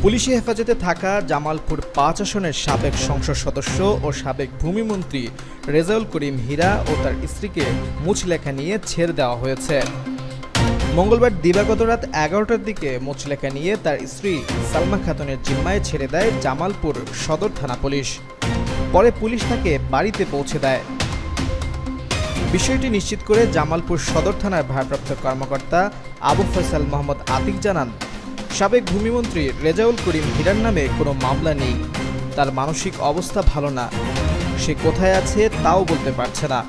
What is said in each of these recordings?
পুলিশি হেফাজতে থাকা জামালপুর ৫ আসনের সাবেক সংসদ সদস্য ও সাবেক ভূমিমন্ত্রী রেজাউল করিম হীরা ও তার স্ত্রীকে মুচলেখা নিয়ে ছেড়ে দেওয়া হয়েছে। মঙ্গলবার দিবাগত রাত ১১টার দিকে মুচলেখা নিয়ে তার স্ত্রী সালমা খাতুনের জিম্মায় ছেড়ে দেয় জামালপুর সদর থানা পুলিশ। পরে পুলিশ তাকে বাড়িতে পৌঁছে দেয়। বিষয়টি নিশ্চিত করে জামালপুর সদর থানার ভারপ্রাপ্ত কর্মকর্তা আবু ফয়সাল মোহাম্মদ আতিক জানান, সাবেক ভূমিমন্ত্রী রেজাউল করিম হীরার নামে কোনো মামলা নেই। তার মানসিক অবস্থা ভালো না, সে কোথায় আছে তাও বলতে পারছে না।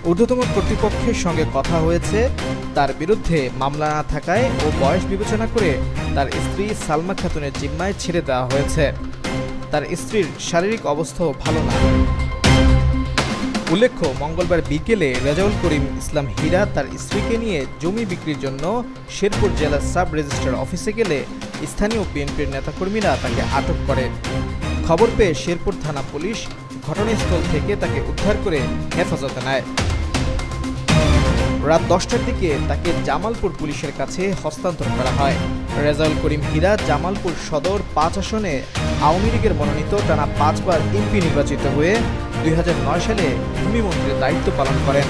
ঊর্ধ্বতম কর্তৃপক্ষের সঙ্গে কথা হয়েছে, তার বিরুদ্ধে মামলা না থাকায় ও বয়স বিবেচনা করে তার স্ত্রী সালমা খাতুনের জিম্মায় ছেড়ে দেওয়া হয়েছে। তার স্ত্রীর শারীরিক অবস্থাও ভালো না। উল্লেখ্য, মঙ্গলবার বিকেলে রেজাউল করিম ইসলাম হীরা তার স্ত্রীকে নিয়ে জমি বিক্রির জন্য শেরপুর জেলা সাব রেজিস্ট্রার অফিসে গেলে স্থানীয় বিএনপির নেতাকর্মীরা তাকে আটক করে। খবর পেয়ে শেরপুর থানা পুলিশ ঘটনাস্থল থেকে তাকে উদ্ধার করে হেফাজতে নেয়। রাত ১০টার দিকে তাকে জামালপুর পুলিশের কাছে হস্তান্তর করা হয়। রেজাউল করিম হীরা জামালপুর সদর ৫ আসনে আওয়ামী লীগের মনোনীত টানা ৫ বার এমপি নির্বাচিত হয়ে ২০০৯ সালে ভূমিমন্ত্রীর দায়িত্ব পালন করেন।